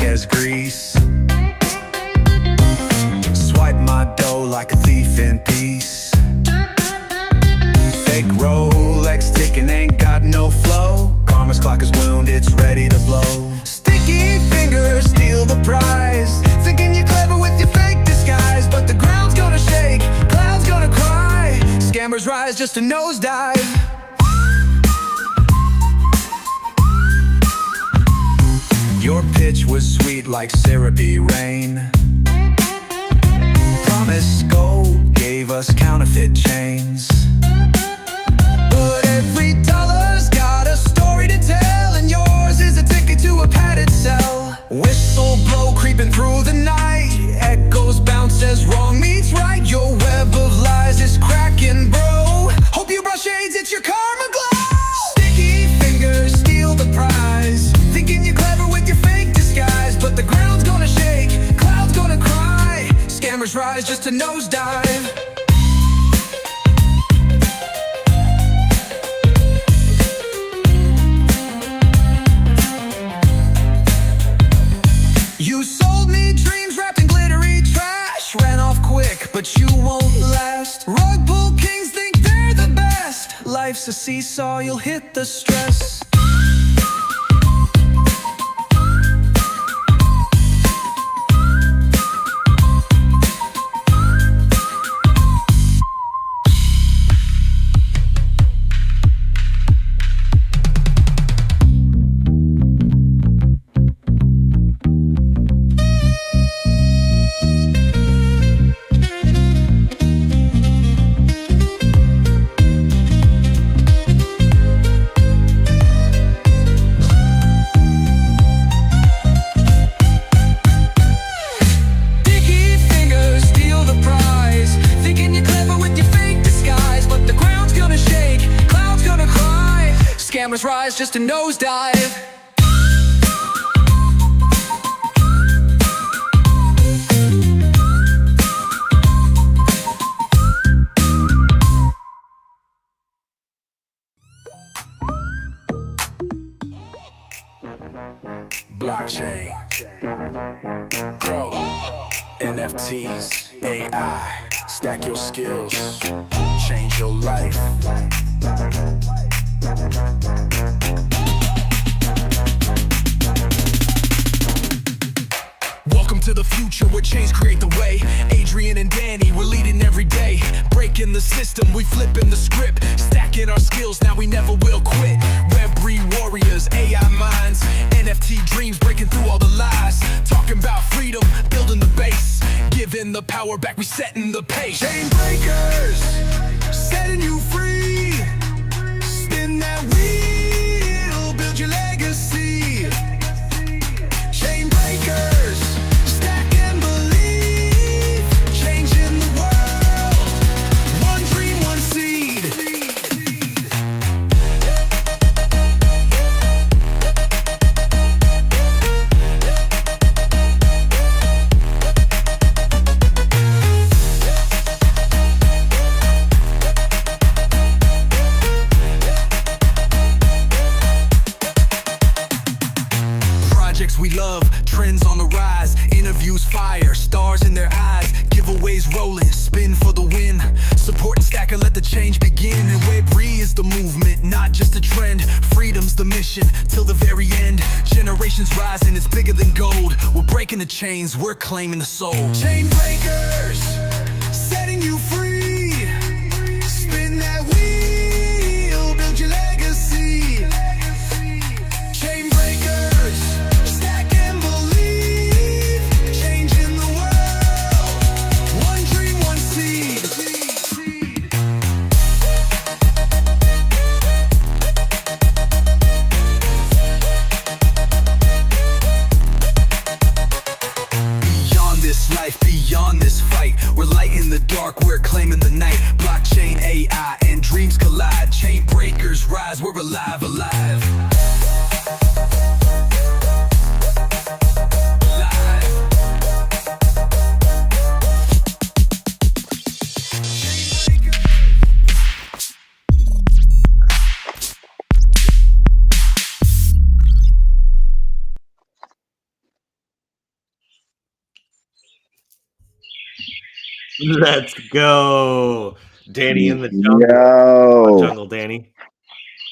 as grease. Swipe my dough like a thief in peace. Fake Rolex ticking, ain't got no flow. Karma's clock is wound, it's ready to blow. Sticky fingers steal the prize, thinking you're clever with your fake disguise. But the ground's gonna shake, clouds gonna cry. Scammers rise just a nosedive. Your pitch was sweet like syrupy rain. Promised gold, gave us counterfeit chains. But every dollar's got a story to tell, and yours is a ticket to a padded cell. Whistle blow creeping through the night, echoes bounce as wrong meets right. Your web of lies is cracking, bro. Hope you brush shades, it's your karma glow. Sticky fingers steal the prize, thinking you're clever with your fake disguise. But the ground's gonna shake, clouds gonna cry. Scammers rise just a nosedive. You sold me dreams wrapped in glittery trash, ran off quick, but you won't last. Rug pull kings think they're the best. Life's a seesaw, you'll hit the stress. Scammers rise just a nosedive. Blockchain, grow, NFTs, AI, stack your skills, change your life. Welcome to the future where change create the way. Adrian and Danny, we're leading every day. Breaking the system, we flipping the script. Stacking our skills, now we never will quit. Web3 warriors, AI minds, NFT dreams, breaking through all the lies. Talking about freedom, building the base. Giving the power back, we setting the pace. Chain breakers, setting you free. Spin that wheel, build your legacy. Chain breakers, stack and believe, changing the world, one dream, one seed. We love, trends on the rise, interviews fire, stars in their eyes, giveaways rolling, spin for the win. Support and stack and let the change begin. And Web3 is the movement, not just a trend. Freedom's the mission, till the very end. Generations rising, it's bigger than gold. We're breaking the chains, we're claiming the soul. Chain breakers, setting you free. Spin that wheel, build your legacy. Chain breakers, stack and believe, changing the world, one dream, one seed. Beyond this life, beyond this fight, we're lighting the dark, we're claiming the night. Blockchain, AI, and dreams collide. Chain breakers rise, we're alive, alive. Let's go. Danny in the jungle. Yo. Jungle Danny.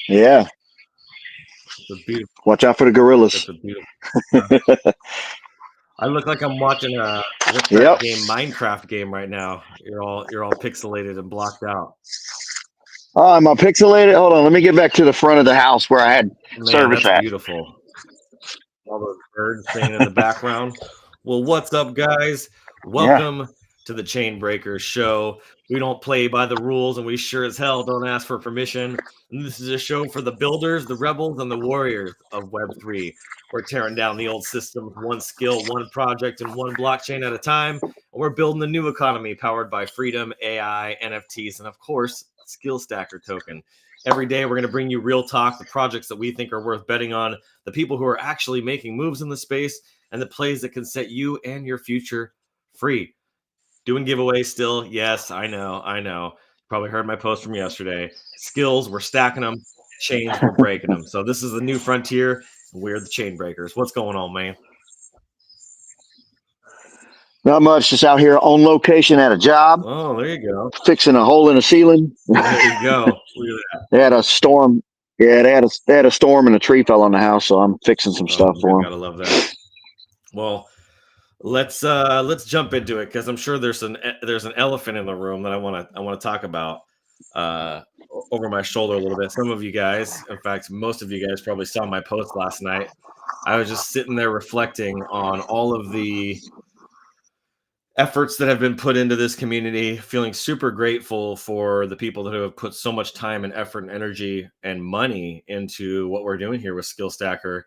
Yeah. It's a beautiful, Watch out for the gorillas. it's a beautiful. I look like I'm watching what's that Yep. game, Minecraft game right now. You're all pixelated and blocked out. Oh, am I pixelated? Hold on. Let me get back to the front of the house where I had Man, service that's at. beautiful. All those birds singing in the background. Well, what's up, guys? Yeah. Welcome to the Chain Breakers show. We don't play by the rules, and we sure as hell don't ask for permission. And this is a show for the builders, the rebels, and the warriors of Web3. We're tearing down the old systems, one skill, one project, and one blockchain at a time. And we're building a new economy powered by freedom, AI, NFTs, and of course, Skill Stacker token. Every day, we're going to bring you real talk, the projects that we think are worth betting on, the people who are actually making moves in the space, and the plays that can set you and your future free. Doing giveaways still. Yes, I know. Probably heard my post from yesterday. Skills, we're stacking them. Chains, we're breaking them. So this is the new frontier. We're the chain breakers. What's going on, man? Not much. Just out here on location at a job, Oh, there you go. fixing a hole in the ceiling. There you go. Look at They had a storm. Yeah, they had a storm and a tree fell on the house, so I'm fixing some that. stuff Oh, for we them. gotta love that. Well, let's jump into it because I'm sure there's an elephant in the room that I want to talk about over my shoulder a little bit. Some of you guys, in fact, most of you guys probably saw my post last night. I was just sitting there reflecting on all of the efforts that have been put into this community, feeling super grateful for the people that have put so much time and effort and energy and money into what we're doing here with Skill Stacker.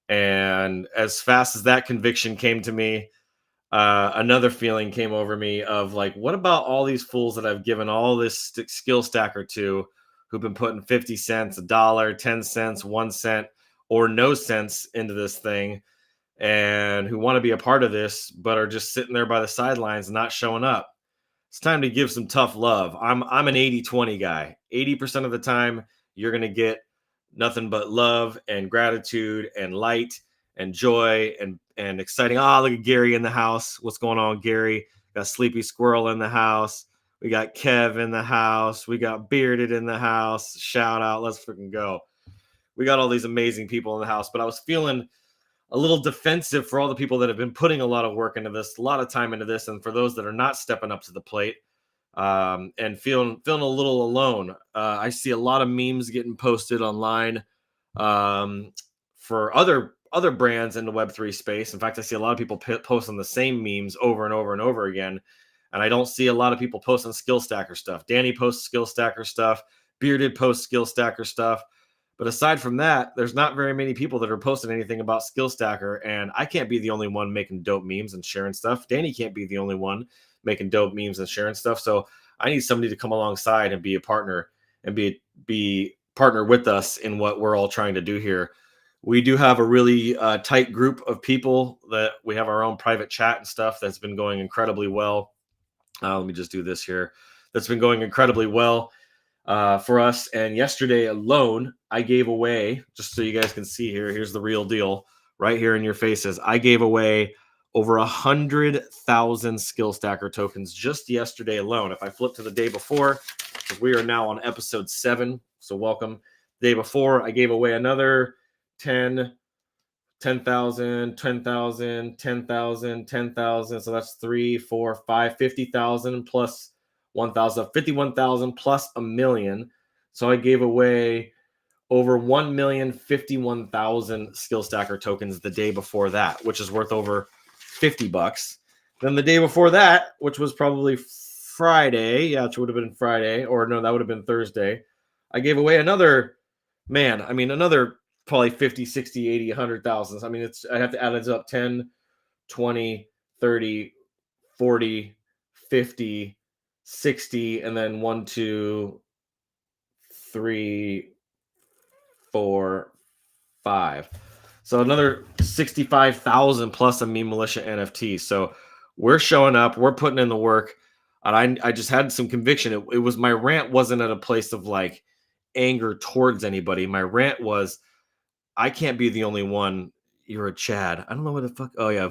And as fast as that conviction came to me, another feeling came over me of like, what about all these fools that I've given all this skill stacker to, who've been putting 50 cents, a dollar, 10 cents, 1 cent, or no sense into this thing, and who want to be a part of this, but are just sitting there by the sidelines and not showing up. It's time to give some tough love. I'm an 80-20 guy. 80% of the time, you're going to get nothing but love and gratitude and light and joy and exciting. Ah, look at Gary in the house. What's going on, Gary? Got Sleepy Squirrel in the house. We got Kev in the house. We got Bearded in the house. Shout out. Let's freaking go. We got all these amazing people in the house, but I was feeling a little defensive for all the people that have been putting a lot of work into this, a lot of time into this, and for those that are not stepping up to the plate and feeling a little alone. I see a lot of memes getting posted online for other brands in the Web3 space. In fact, I see a lot of people posting the same memes over and over and over again, and I don't see a lot of people posting Skill Stacker stuff. Danny posts Skill Stacker stuff. Bearded posts Skill Stacker stuff. But aside from that, there's not very many people that are posting anything about Skill Stacker, and I can't be the only one making dope memes and sharing stuff. Danny can't be the only one making dope memes and sharing stuff. So I need somebody to come alongside and be a partner and be partner with us in what we're all trying to do here. We do have a really tight group of people that we have our own private chat and stuff that's been going incredibly well. Let me just do this here. That's been going incredibly well for us. And yesterday alone, I gave away, just so you guys can see here, here's the real deal right here in your faces. I gave away over 100,000 Skill Stacker tokens just yesterday alone. If I flip to the day before, we are now on episode 7. So welcome. The day before, I gave away another 10,000, 10,000, 10,000, 10,000. So that's 3, 4, 5, 50,000 plus 1,000, 51,000 plus a million. So I gave away over 1,051,000 Skill Stacker tokens the day before that, which is worth over $50. Then the day before that, which was probably Friday, which would have been Friday, or no, that would have been Thursday, I gave away another probably 50, 60, 80, 100,000. I mean, I have to add it up 10, 20, 30, 40, 50, 60, and then 1, 2, 3, 4, 5. So another 65,000 plus a meme militia NFT. So we're showing up, we're putting in the work, and I just had some conviction. It was, my rant wasn't at a place of like anger towards anybody. My rant was, I can't be the only one. You're a Chad. I don't know what the fuck. Oh yeah,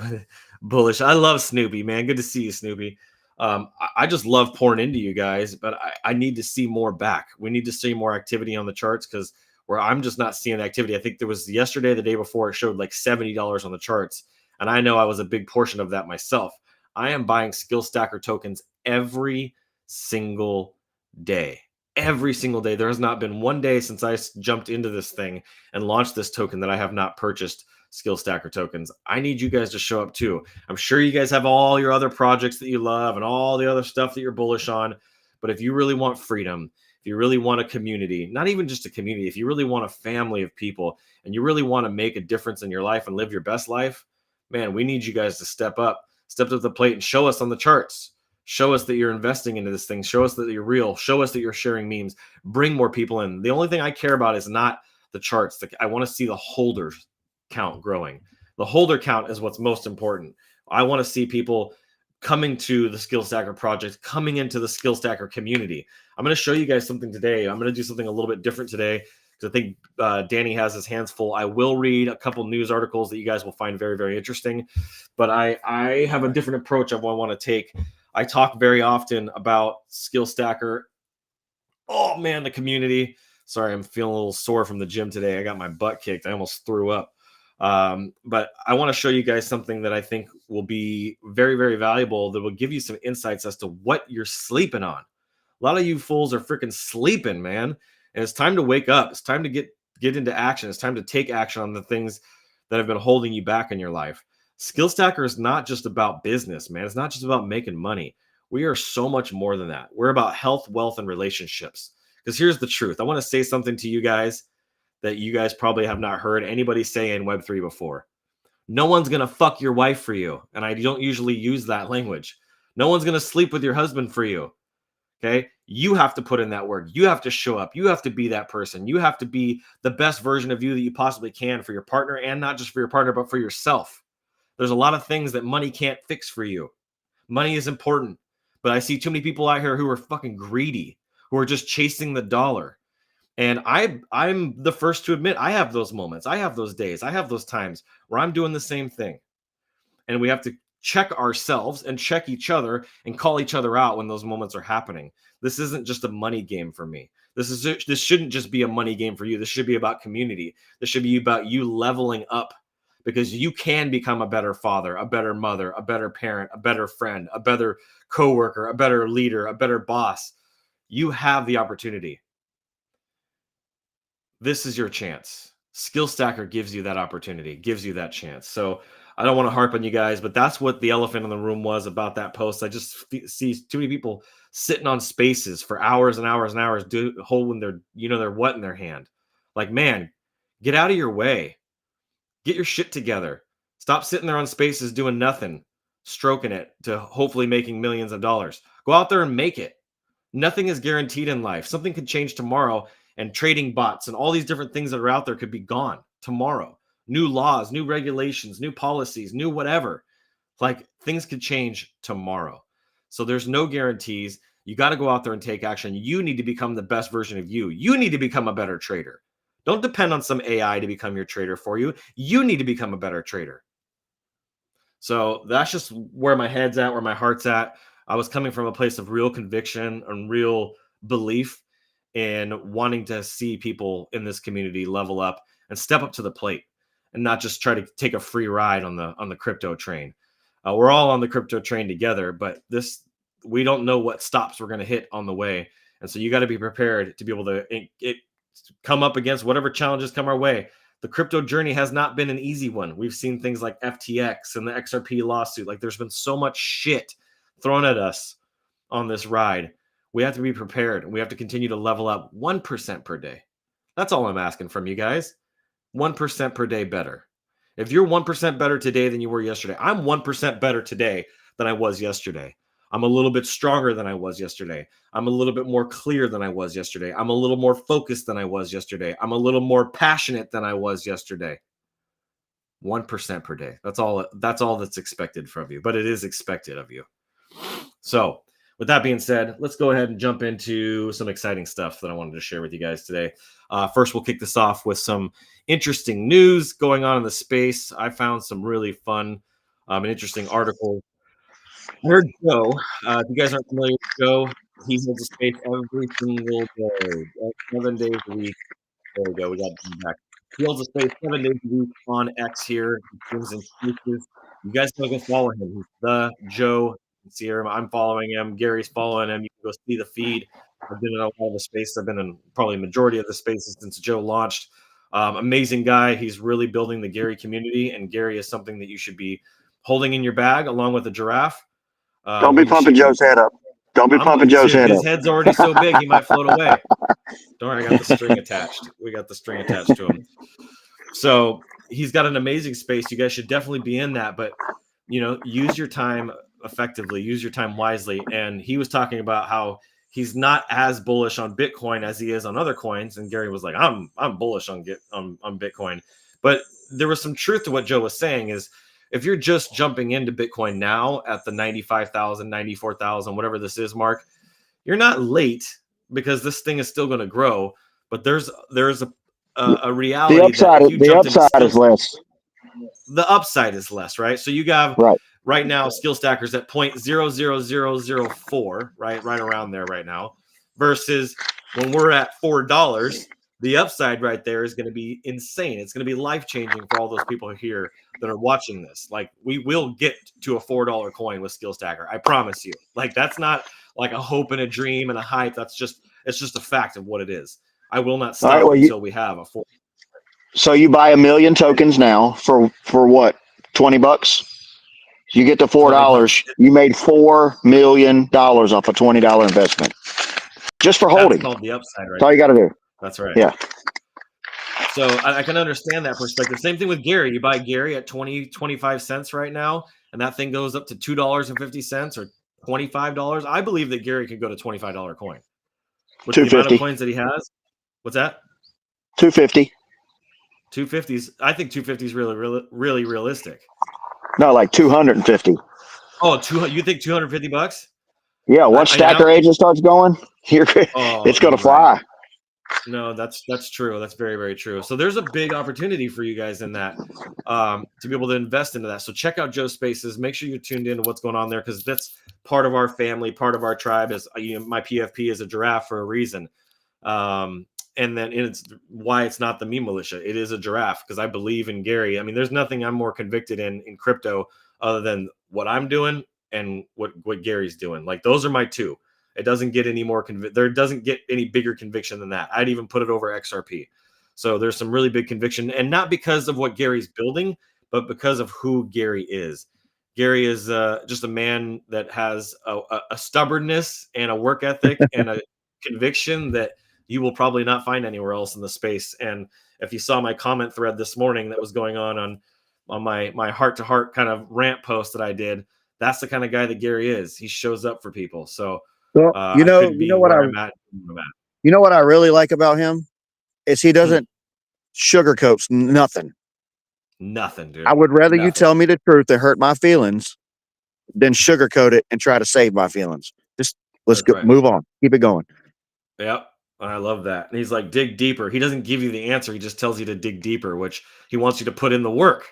bullish. I love Snoopy, man. Good to see you, Snoopy. I just love pouring into you guys, but I need to see more back. We need to see more activity on the charts because where I'm just not seeing activity. I think there was yesterday, the day before, it showed like $70 on the charts. And I know I was a big portion of that myself. I am buying skill stacker tokens every single day. Every single day. There has not been one day since I jumped into this thing and launched this token that I have not purchased skill stacker tokens. I need you guys to show up too. I'm sure you guys have all your other projects that you love and all the other stuff that you're bullish on. But if you really want freedom, if you really want a community, not even just a community, if you really want a family of people and you really want to make a difference in your life and live your best life, man, we need you guys to step up to the plate and show us on the charts. Show us that you're investing into this thing. Show us that you're real. Show us that you're sharing memes. Bring more people in. The only thing I care about is not the charts. I want to see the holders count growing. The holder count is what's most important. I want to see people coming to the Skill Stacker project, coming into the Skill Stacker community. I'm going to show you guys something today. I'm going to do something a little bit different today because I think Danny has his hands full. I will read a couple news articles that you guys will find very, very interesting, but I have a different approach of what I want to take. I talk very often about Skill Stacker. Oh man, the community. Sorry, I'm feeling a little sore from the gym today. I got my butt kicked. I almost threw up. But I want to show you guys something that I think will be very, very valuable that will give you some insights as to what you're sleeping on. A lot of you fools are freaking sleeping, man. And it's time to wake up. It's time to get into action. It's time to take action on the things that have been holding you back in your life. Skill Stacker is not just about business, man. It's not just about making money. We are so much more than that. We're about health, wealth, and relationships. Because here's the truth. I want to say something to you guys that you guys probably have not heard anybody say in Web3 before. No one's going to fuck your wife for you. And I don't usually use that language. No one's going to sleep with your husband for you. Okay? You have to put in that work. You have to show up. You have to be that person. You have to be the best version of you that you possibly can for your partner, and not just for your partner, but for yourself. There's a lot of things that money can't fix for you. Money is important, but I see too many people out here who are fucking greedy, who are just chasing the dollar. And I'm the first to admit I have those moments. I have those days. I have those times where I'm doing the same thing. And we have to check ourselves and check each other and call each other out when those moments are happening. This isn't just a money game for me. This shouldn't just be a money game for you. This should be about community. This should be about you leveling up, because you can become a better father, a better mother, a better parent, a better friend, a better coworker, a better leader, a better boss. You have the opportunity. This is your chance. Skill Stacker gives you that opportunity, gives you that chance. So I don't want to harp on you guys, but that's what the elephant in the room was about that post. I just see too many people sitting on spaces for hours and hours and hours, holding their what in their hand. Like, man, get out of your way. Get your shit together. Stop sitting there on spaces doing nothing, stroking it to hopefully making millions of dollars. Go out there and make it. Nothing is guaranteed in life. Something could change tomorrow, and trading bots and all these different things that are out there could be gone tomorrow. New laws, new regulations, new policies, new whatever. Like, things could change tomorrow. So there's no guarantees. You got to go out there and take action. You need to become the best version of you. You need to become a better trader. Don't depend on some AI to become your trader for you. You need to become a better trader. So that's just where my head's at, where my heart's at. I was coming from a place of real conviction and real belief in wanting to see people in this community level up and step up to the plate and not just try to take a free ride on the crypto train. We're all on the crypto train together, but we don't know what stops we're going to hit on the way. And so you got to be prepared to be able to come up against whatever challenges come our way. The crypto journey has not been an easy one. We've seen things like FTX and the XRP lawsuit. Like, there's been so much shit thrown at us on this ride. We have to be prepared, and we have to continue to level up 1% per day. That's all I'm asking from you guys. 1% per day better. If you're 1% better today than you were yesterday, I'm 1% better today than I was yesterday. I'm a little bit stronger than I was yesterday. I'm a little bit more clear than I was yesterday. I'm a little more focused than I was yesterday. I'm a little more passionate than I was yesterday. 1% per day. That's all that's expected from you, but it is expected of you. So with that being said, let's go ahead and jump into some exciting stuff that I wanted to share with you guys today. First, we'll kick this off with some interesting news going on in the space. I found some really fun and interesting articles We're Joe. If you guys aren't familiar with Joe, he holds a space every single day, 7 days a week. There we go. We got him back. He holds a space 7 days a week on X here. He streams in excuses. You guys can go follow him. He's the Joe. You can see him. I'm following him. Gary's following him. You can go see the feed. I've been in a lot of the space. I've been in probably a majority of the spaces since Joe launched. Amazing guy. He's really building the Gary community, and Gary is something that you should be holding in your bag along with a giraffe. Don't be pumping Joe's head up. Don't be pumping Joe's head up. His head's already so big he might float away. Don't worry, I got the string attached. We got the string attached to him. So he's got an amazing space. You guys should definitely be in that, but use your time effectively, use your time wisely. And he was talking about how he's not as bullish on Bitcoin as he is on other coins. And Gary was like, I'm bullish on Bitcoin. But there was some truth to what Joe was saying is, if you're just jumping into Bitcoin now at the 95,000, 94,000, whatever this is, Mark, you're not late because this thing is still going to grow. But there's a reality. The upside is less. The upside is less, right? So you have right now skill stackers at 0.00004, right around there right now, versus when we're at $4. The upside right there is going to be insane. It's going to be life-changing for all those people here that are watching this. Like, we will get to a $4 coin with Skill Stacker. I promise you. Like, that's not like a hope and a dream and a hype. It's just a fact of what it is. I will not stop until we have a $4. So you buy 1 million tokens now for what? $20? You get to $4. You made $4 million off a $20 investment just for holding. That's called the upside, right? That's all you got to do. That's right. Yeah. So I can understand that perspective. Same thing with Gary. You buy Gary at 25 cents right now, and that thing goes up to $2.50 or $25. I believe that Gary could go to $25 coin. With the amount of coins that he has. What's that? 250. 250s. I think 250 is really realistic. No, like 250. Oh, you think $250? Yeah, once Stacker Agent starts going, it's going to fly. No, that's true. That's very, very true. So there's a big opportunity for you guys in that to be able to invest into that. So check out Joe's Spaces. Make sure you're tuned into what's going on there, because that's part of our family, part of our tribe. Is my PFP is a giraffe for a reason. And then it's why it's not the meme militia. It is a giraffe because I believe in Gary. I mean, there's nothing I'm more convicted in crypto other than what I'm doing and what Gary's doing. Like, those are my two. It doesn't get any more there doesn't get any bigger conviction than that. I'd even put it over XRP. So there's some really big conviction, and not because of what Gary's building, but because of who Gary is. Gary is just a man that has a stubbornness and a work ethic and a conviction that you will probably not find anywhere else in the space. And if you saw my comment thread this morning that was going on my heart-to-heart kind of rant post that I did, that's the kind of guy that Gary is. He shows up for people. So well, you know what I really like about him is he doesn't sugarcoat nothing. Nothing, dude. I would rather you tell me the truth that hurt my feelings than sugarcoat it and try to save my feelings. Just let's move on. Keep it going. Yep. I love that. And he's like, dig deeper. He doesn't give you the answer. He just tells you to dig deeper, which he wants you to put in the work.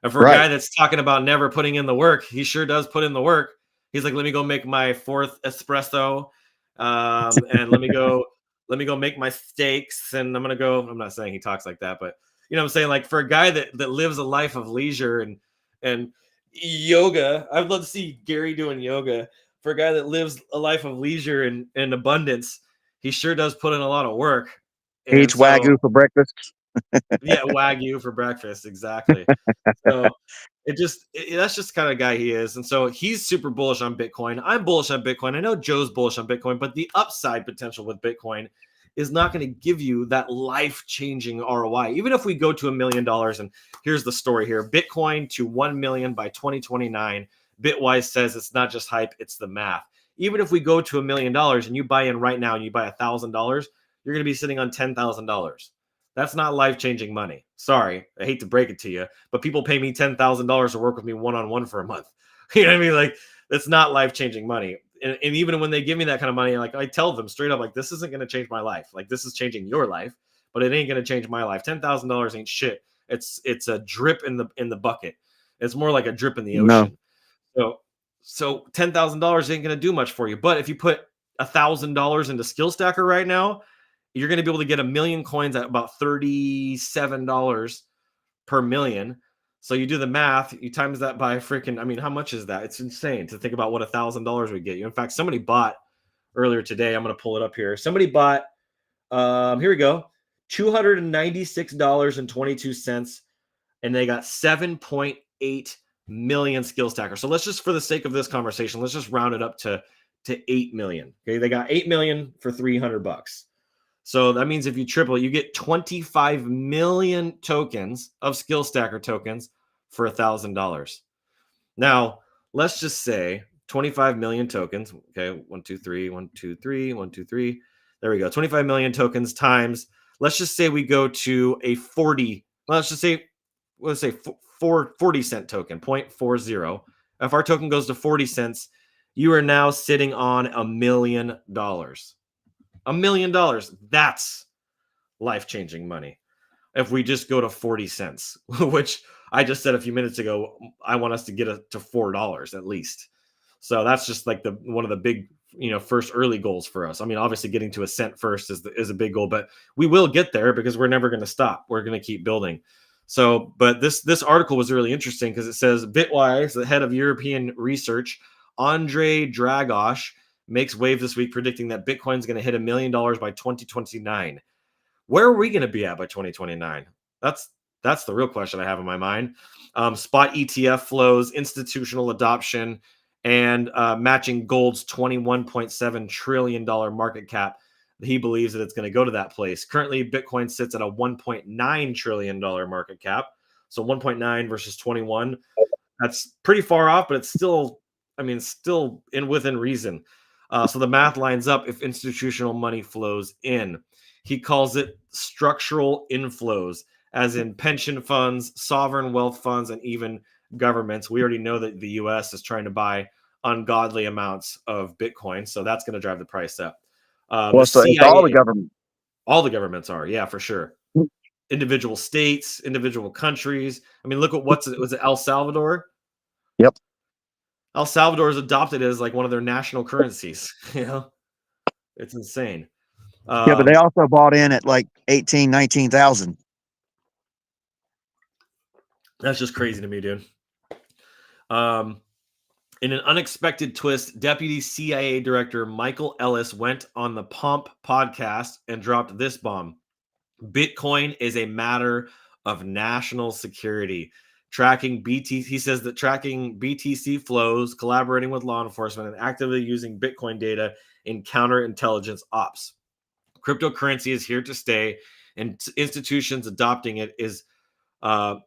And for a guy that's talking about never putting in the work, he sure does put in the work. He's like, let me go make my 4th espresso. And let me go make my steaks. And I'm not saying he talks like that, but you know what I'm saying? Like, for a guy that lives a life of leisure and yoga, I'd love to see Gary doing yoga. For a guy that lives a life of leisure and abundance, he sure does put in a lot of work. He eats Wagyu for breakfast. Yeah, Wagyu for breakfast. Exactly. So that's just the kind of guy he is. And so he's super bullish on Bitcoin. I'm bullish on Bitcoin. I know Joe's bullish on Bitcoin, but the upside potential with Bitcoin is not going to give you that life-changing ROI. Even if we go to $1 million, and here's the story here. Bitcoin to 1 million by 2029. Bitwise says it's not just hype, it's the math. Even if we go to $1 million and you buy in right now and you buy $1,000, you're going to be sitting on $10,000. That's not life-changing money. Sorry, I hate to break it to you, but people pay me $10,000 to work with me one-on-one for a month. You know what I mean? Like, that's not life-changing money. And even when they give me that kind of money, like, I tell them straight up, like, this isn't going to change my life. Like, this is changing your life, but it ain't going to change my life. $10,000 ain't shit. It's a drip in the bucket. It's more like a drip in the ocean. No. So $10,000 ain't going to do much for you. But if you put $1,000 into Skill Stacker right now, you're going to be able to get 1,000,000 coins at about $37 per million. So you do the math, you times that by freaking, I mean, how much is that? It's insane to think about what $1,000 would get you. In fact, somebody bought earlier today, I'm going to pull it up here. Somebody bought, here we go, $296.22, and they got 7.8 million Skill Stackers. So let's just, for the sake of this conversation, let's just round it up to 8 million. Okay, they got 8 million for $300. So that means if you triple it, you get 25 million tokens of Skill Stacker tokens for $1,000. Now, let's just say 25 million tokens. Okay, 1, 2, 3, 1, 2, 3, 1, 2, 3. There we go. 25 million tokens times. Let's just say we go to a 40. Let's say 40 cent token, 0.40. If our token goes to 40 cents, you are now sitting on $1 million. $1 million. That's life-changing money. If we just go to 40 cents, which I just said a few minutes ago, I want us to get to $4 at least. So that's just like one of the big, first early goals for us. I mean, obviously getting to a cent first is a big goal, but we will get there because we're never going to stop. We're going to keep building. So, but this article was really interesting because it says Bitwise, the head of European research, Andre Dragosh, makes waves this week, predicting that Bitcoin is going to hit $1 million by 2029. Where are we going to be at by 2029? That's the real question I have in my mind. Spot ETF flows, institutional adoption, and matching gold's $21.7 trillion market cap. He believes that it's going to go to that place. Currently, Bitcoin sits at a $1.9 trillion market cap. So 1.9 versus 21. That's pretty far off, but it's still, still within reason. So the math lines up if institutional money flows in. He calls it structural inflows, as in pension funds, sovereign wealth funds, and even governments. We already know that the U.S. is trying to buy ungodly amounts of Bitcoin, so that's going to drive the price up. So it's all the government. All the governments are, yeah, for sure. Individual states, individual countries. I mean, look at was it El Salvador? Yep. El Salvador is adopted as like one of their national currencies. It's insane. Yeah, but they also bought in at like 18, 19,000. That's just crazy to me, dude. In an unexpected twist, Deputy CIA Director Michael Ellis went on the Pomp podcast and dropped this bomb. Bitcoin is a matter of national security. He says that tracking BTC flows, collaborating with law enforcement, and actively using Bitcoin data in counterintelligence ops. Cryptocurrency is here to stay, and institutions adopting it is a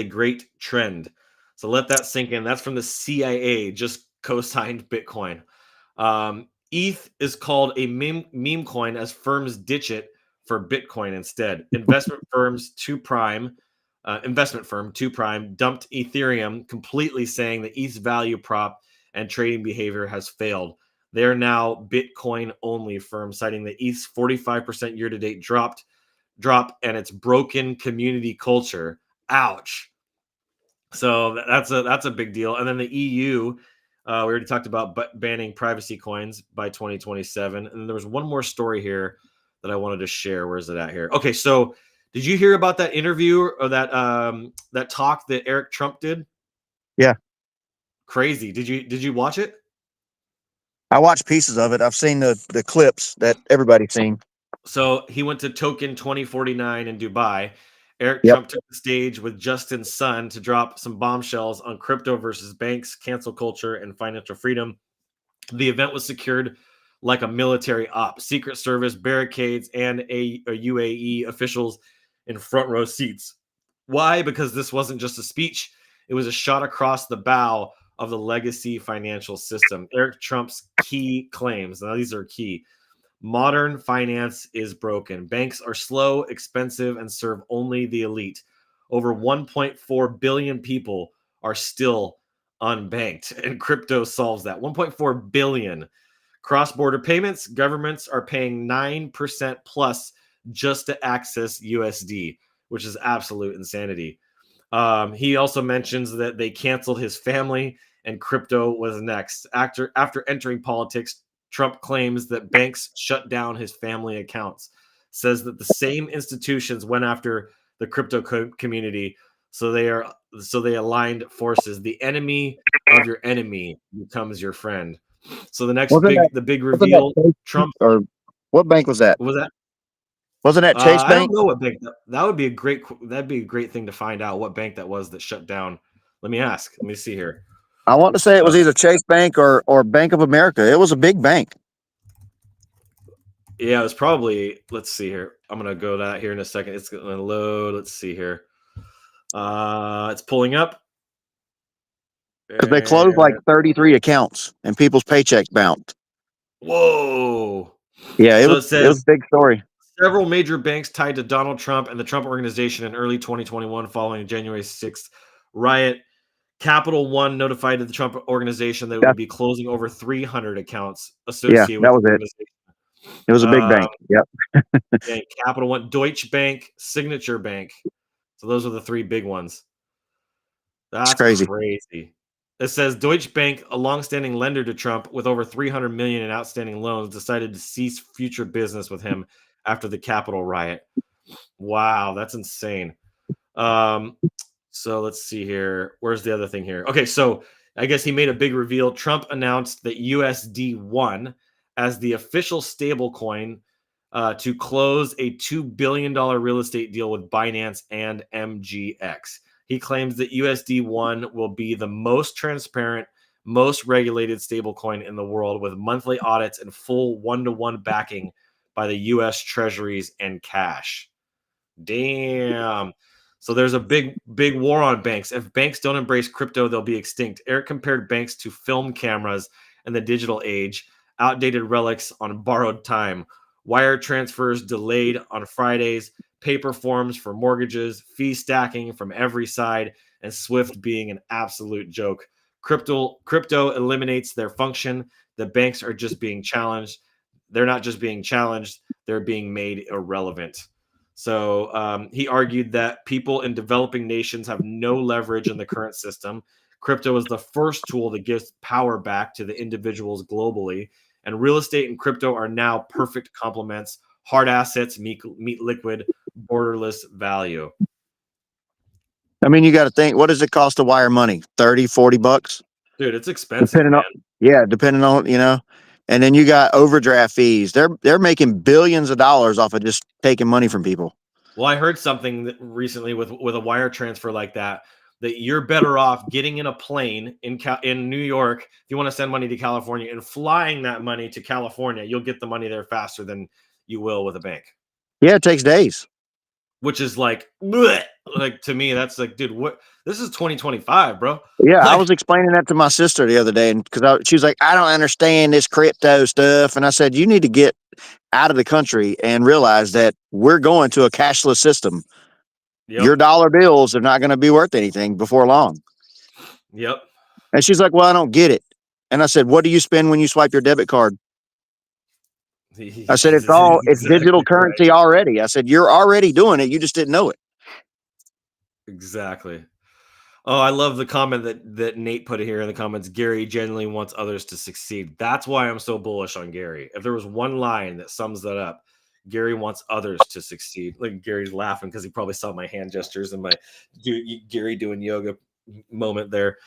great trend. So let that sink in. That's from the CIA, just co-signed Bitcoin. ETH is called a meme coin as firms ditch it for Bitcoin instead. Investment firm 2 Prime dumped Ethereum completely, saying the ETH's value prop and trading behavior has failed. They're now Bitcoin only firm, citing the ETH's 45% year-to-date drop and its broken community culture. Ouch. So that's a big deal. And then the EU, we already talked about banning privacy coins by 2027. And there was one more story here that I wanted to share. Where is it at here? Okay, so did you hear about that interview or that talk that Eric Trump did? Yeah. Crazy. Did you watch it? I watched pieces of it. I've seen the clips that everybody's seen. So he went to Token 2049 in Dubai. Eric Trump took the stage with Justin Sun to drop some bombshells on crypto versus banks, cancel culture, and financial freedom. The event was secured like a military op. Secret Service, barricades, and a UAE officials in front row seats. Why? Because this wasn't just a speech. It was a shot across the bow of the legacy financial system. Eric Trump's key claims. Now, these are key. Modern finance is broken. Banks are slow, expensive, and serve only the elite. Over 1.4 billion people are still unbanked, and crypto solves that. 1.4 billion. Cross-border payments, governments are paying 9% plus just to access USD, which is absolute insanity. He also mentions that they canceled his family and crypto was next. After entering politics, Trump claims that banks shut down his family accounts, says that the same institutions went after the crypto community, so they aligned forces. The enemy of your enemy becomes your friend. So Wasn't that the big wasn't that reveal, Chase Bank, Trump, or what bank was that? what was that? Wasn't that Chase I don't Bank? know what bank that would be a great that'd be a great thing to find out what bank that was that shut down. Let me ask. Let me see here. I want to say it Uh, was either Chase Bank or Bank of America. It was a big bank. yeah, it was probably. Let's see here. I'm gonna go to that here in a second. It's gonna load. Let's see here. It's pulling up. Because they closed like And 33 accounts and people's paychecks bounced. whoa. Yeah, So it it was says a big story. several major banks tied to Donald Trump and the Trump organization in early 2021 following January 6th riot. Capital One notified the Trump organization that it Yeah, would be closing over 300 accounts yeah, associated with that the was it. organization. It was a big Um, bank. Yep, yeah, Capital One, Deutsche Bank, Signature Bank. So those are the three big ones. it's That's crazy. crazy. It says Deutsche Bank, a longstanding lender to Trump with over 300 million in outstanding loans, decided to cease future business with him after the Capitol riot. Wow, that's insane. Um, so let's see here. Where's the other thing here? Okay, so I guess he made a big reveal. Trump announced that USD won as the official stable coin to close a $2 billion real estate deal with Binance and MGX. He claims that USD1 will be the most transparent, most regulated stablecoin in the world with monthly audits and full one-to-one backing by the US Treasuries and cash. Damn. So there's a big war on banks. If banks don't embrace crypto, they'll be extinct. Eric compared banks to film cameras in the digital age, outdated relics on borrowed time, wire transfers delayed on Fridays, paper forms for mortgages, fee stacking from every side, and Swift being an absolute joke. Crypto eliminates their function. The banks are just being challenged. They're not just being challenged, they're being made irrelevant. So he argued that people in developing nations have no leverage in the current system. Crypto is the first tool that gives power back to the individuals globally. And real estate and crypto are now perfect complements. Hard assets meet liquid, borderless value. I mean, you got to think, what does it cost to wire money? 30, 40 bucks? Dude, it's expensive, Depending man. on, yeah, depending on, and then you got overdraft fees. They're making billions of dollars off of just taking money from people. Well, I heard something recently with a wire transfer like that you're better off getting in a plane in New York if you want to send money to California and flying that money to California. You'll get the money there faster than you will with a bank. Yeah, it takes days. Which is like, bleh. Like to me, that's like, dude, what? This is 2025, bro. Yeah, I Like, was explaining that to my sister the other day, and because she was like, "I don't understand this crypto stuff," and I said, "You need to get out of the country and realize that we're going to a cashless system. Your yep, dollar bills are not going to be worth anything before long." yep. And she's like, "Well, I don't get it." And I said, "What do you spend when you swipe your debit card?" I said, it's digital Exactly right. currency already. I said, "You're already doing it. You just didn't know it." Exactly. Oh, I love the comment that Nate put here in the comments. Gary genuinely wants others to succeed. That's why I'm so bullish on Gary. If there was one line that sums that up, Gary wants others to succeed. Like Gary's laughing because he probably saw my hand gestures and my Gary doing yoga moment there.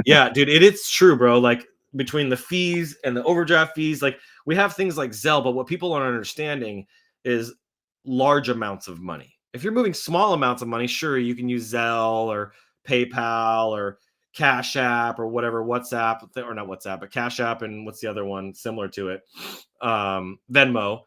Yeah, dude, it's true, bro. Like between the fees and the overdraft fees, like we have things like Zelle, but what people aren't understanding is large amounts of money. If you're moving small amounts of money, sure, you can use Zelle or PayPal or Cash App or whatever, WhatsApp, or not WhatsApp, but Cash App and what's the other one similar to it? Venmo.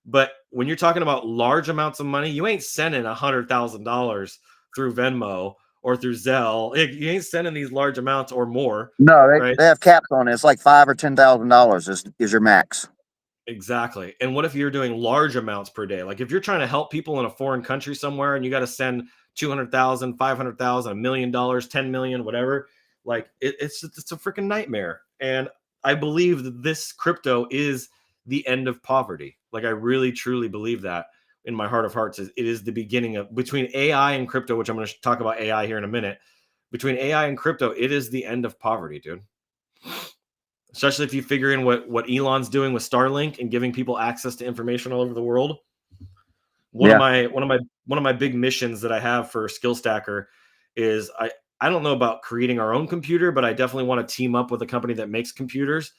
But when you're talking about large amounts of money, you ain't sending $100,000 through Venmo or through Zelle. You ain't sending these large amounts or more, No, right? they have caps on it. It's like $5,000 or $10,000 is your max. Exactly. And what if you're doing large amounts per day? Like if you're trying to help people in a foreign country somewhere and you got to send 200,000, 500,000, $1 million, 10 million, whatever, like it's a freaking nightmare. And I believe that this crypto is the end of poverty. Like I really truly believe that. in my heart of hearts is it is the beginning of between AI and crypto, which I'm going to talk about AI here in a minute. Between AI and crypto, it is the end of poverty, dude. Especially if you figure in what Elon's doing with Starlink and giving people access to information all over the world. One of my big missions that I have for Skill Stacker is I don't know about creating our own computer, but I definitely want to team up with a company that makes computers.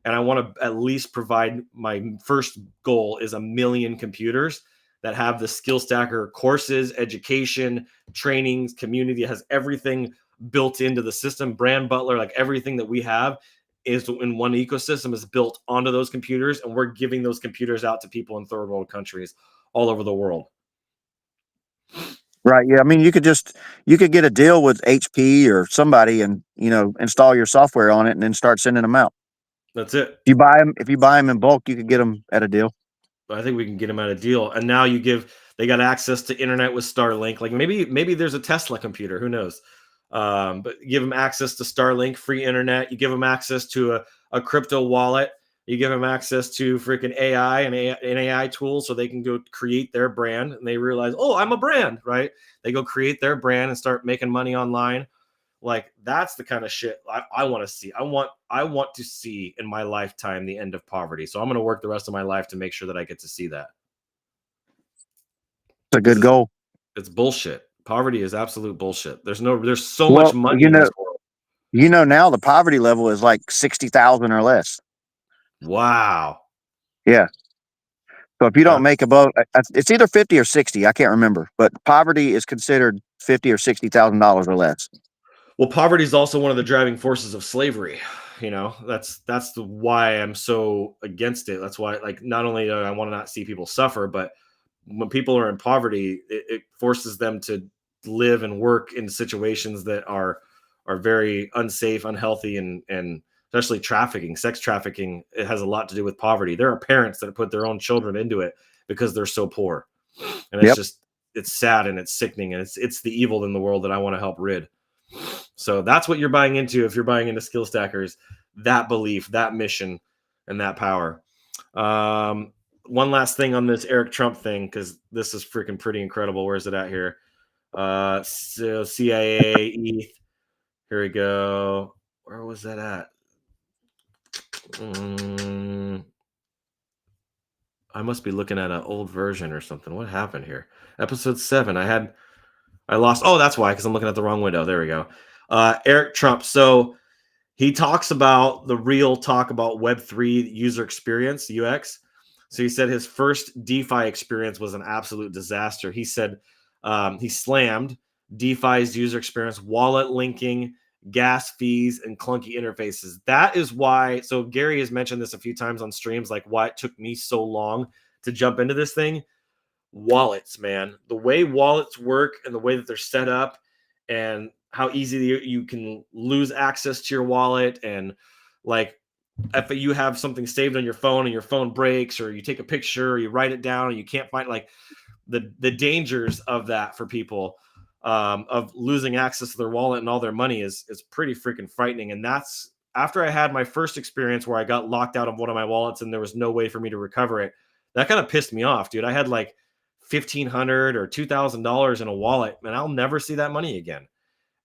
And I want to at least provide, my first goal is 1 million computers that have the Skill Stacker courses, education, trainings, community. It has everything built into the system. Brand Butler, like everything that we have is in one ecosystem, is built onto those computers. And we're giving those computers out to people in third world countries all over the world. Right. Yeah. I mean, you could get a deal with HP or somebody and, install your software on it and then start sending them out. That's it. If you buy them in bulk, you could get them at a deal. I think we can get them at a deal. And now they got access to internet with Starlink. Like maybe there's a Tesla computer, who knows? But give them access to Starlink, free internet. You give them access to a crypto wallet. You give them access to freaking AI and an AI tool so they can go create their brand, and they realize, oh, I'm a brand, right? They go create their brand and start making money online. Like that's the kind of shit I want to see. I want to see in my lifetime the end of poverty. So I'm going to work the rest of my life to make sure that I get to see that. It's a good goal. It's bullshit. Poverty is absolute bullshit. There's so much money in this world. Now the poverty level is like 60,000 or less. Wow. Yeah. So if you don't make above, it's either 50 or 60. I can't remember, but poverty is considered $50,000 or $60,000 or less. Well, poverty is also one of the driving forces of slavery. That's why I'm so against it. That's why, like, not only do I want to not see people suffer, but when people are in poverty, it forces them to live and work in situations that are very unsafe, unhealthy, and especially sex trafficking. It has a lot to do with poverty. There are parents that put their own children into it because they're so poor, and it's sad and it's sickening, and it's the evil in the world that I want to help rid. So that's what you're buying into if you're buying into Skill Stackers, that belief, that mission, and that power. One last thing on this Eric Trump thing, because this is freaking pretty incredible. Where is it at here? So CIA, ETH. Here we go. Where was that at? I must be looking at an old version or something. What happened here? Episode 7. I lost. Oh, that's why, because I'm looking at the wrong window. There we go. Eric Trump. So he talks about the real talk about Web3 user experience, UX. So he said his first DeFi experience was an absolute disaster. He said he slammed DeFi's user experience, wallet linking, gas fees, and clunky interfaces. That is why. So Gary has mentioned this a few times on streams, like why it took me so long to jump into this thing. Wallets, man, the way wallets work and the way that they're set up and how easy you can lose access to your wallet. And like if you have something saved on your phone and your phone breaks, or you take a picture or you write it down and you can't find, like the dangers of that for people, of losing access to their wallet and all their money is pretty freaking frightening. And that's after I had my first experience where I got locked out of one of my wallets and there was no way for me to recover it. That kind of pissed me off, dude. I had like $1,500 or $2,000 in a wallet, and I'll never see that money again.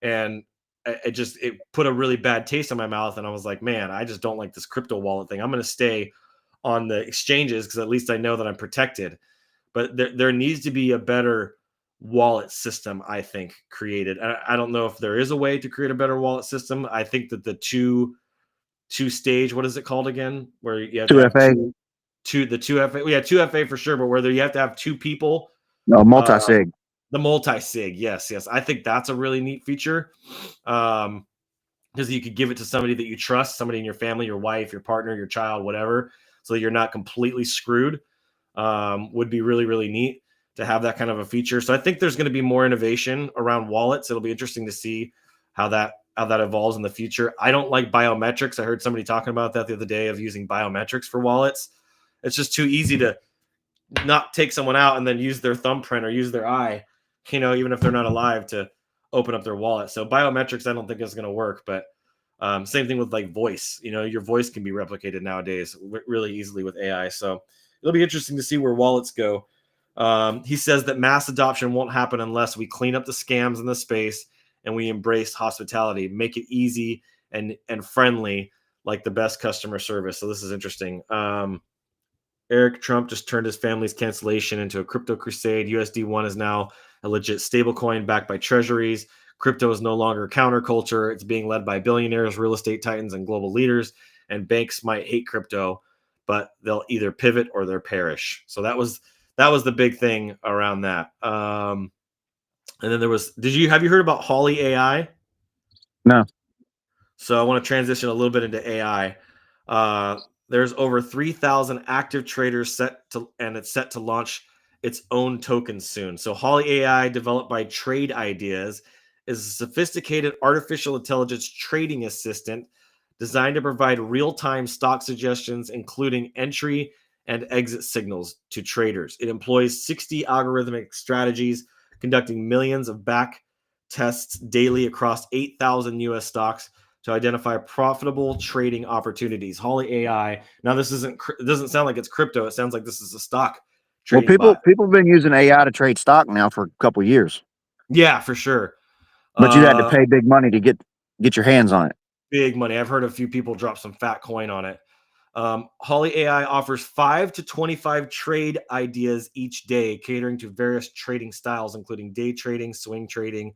And it put a really bad taste in my mouth. And I was like, man, I just don't like this crypto wallet thing. I'm going to stay on the exchanges because at least I know that I'm protected. But there needs to be a better wallet system, I think, created. I don't know if there is a way to create a better wallet system. I think that the two stage, what is it called again? Where you have 2FA. The 2FA. Yeah, 2FA for sure, but whether you have to have two people. No, multi-sig. The multi-sig, yes. I think that's a really neat feature. Because you could give it to somebody that you trust, somebody in your family, your wife, your partner, your child, whatever, so you're not completely screwed. Would be really, really neat to have that kind of a feature. So I think there's going to be more innovation around wallets. It'll be interesting to see how that evolves in the future. I don't like biometrics. I heard somebody talking about that the other day, of using biometrics for wallets. It's just too easy to not take someone out and then use their thumbprint or use their eye, even if they're not alive, to open up their wallet. So biometrics, I don't think is going to work. But same thing with like voice. Your voice can be replicated nowadays really easily with AI. So it'll be interesting to see where wallets go. He says that mass adoption won't happen unless we clean up the scams in the space and we embrace hospitality, make it easy and friendly, like the best customer service. So this is interesting. Eric Trump just turned his family's cancellation into a crypto crusade. USD1 is now a legit stablecoin backed by treasuries. Crypto is no longer counterculture. It's being led by billionaires, real estate titans, and global leaders. And banks might hate crypto, but they'll either pivot or they'll perish. So that was the big thing around that. And then there was, have you heard about Holly AI? No. So I want to transition a little bit into AI. There's over 3,000 active traders and it's set to launch its own token soon. So Holly AI, developed by Trade Ideas, is a sophisticated artificial intelligence trading assistant designed to provide real-time stock suggestions, including entry and exit signals to traders. It employs 60 algorithmic strategies, conducting millions of back tests daily across 8,000 US stocks to identify profitable trading opportunities. Holly AI. Now, it doesn't sound like it's crypto. It sounds like this is a stock trading Well, bot. people have been using AI to trade stock now for a couple of years. Yeah, for sure. But you had to pay big money to get your hands on it. Big money. I've heard a few people drop some fat coin on it. Holly AI offers 5 to 25 trade ideas each day, catering to various trading styles, including day trading, swing trading.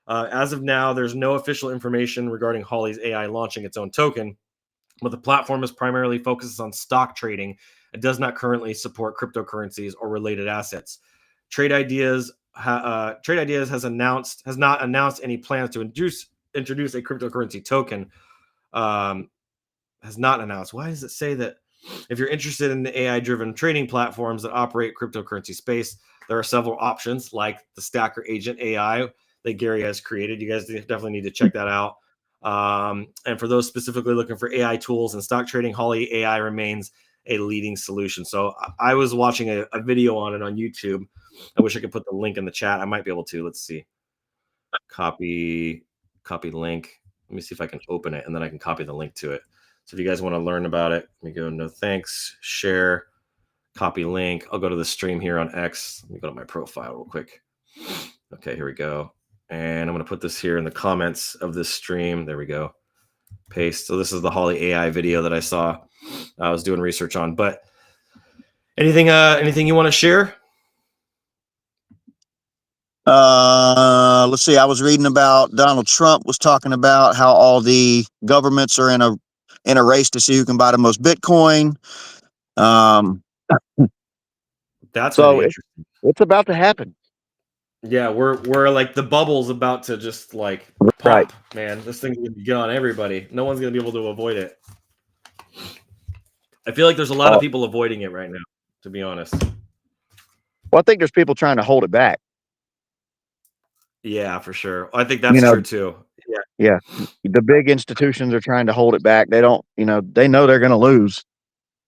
As of now, there's no official information regarding Holly's AI launching its own token, but the platform is primarily focuses on stock trading. It does not currently support cryptocurrencies or related assets. Trade Ideas has not announced any plans to introduce a cryptocurrency token. Has not announced. Why does it say that? If you're interested in the AI-driven trading platforms that operate cryptocurrency space, there are several options like the Stacker Agent AI that Gary has created. You guys definitely need to check that out. And for those specifically looking for AI tools and stock trading, Holly AI remains a leading solution. So I was watching a video on it on YouTube. I wish I could put the link in the chat. I might be able to. Let's see. Copy link. Let me see if I can open it, and then I can copy the link to it. So if you guys want to learn about it, let me go no thanks, share, copy link. I'll go to the stream here on X. Let me go to my profile real quick. Okay, here we go. And I'm going to put this here in the comments of this stream. There we go. Paste. So this is the Holly AI video that I saw. I was doing research on. But anything you want to share? Let's see. I was reading about Donald Trump was talking about how all the governments are in a race to see who can buy the most Bitcoin. That's so it's about to happen. Yeah, we're like the bubble's about to just like pop, right. Man. This thing's gonna be on everybody. No one's gonna be able to avoid it. I feel like there's a lot of people avoiding it right now, to be honest. Well, I think there's people trying to hold it back. Yeah, for sure. I think that's true too. Yeah. The big institutions are trying to hold it back. They don't, they know they're going to lose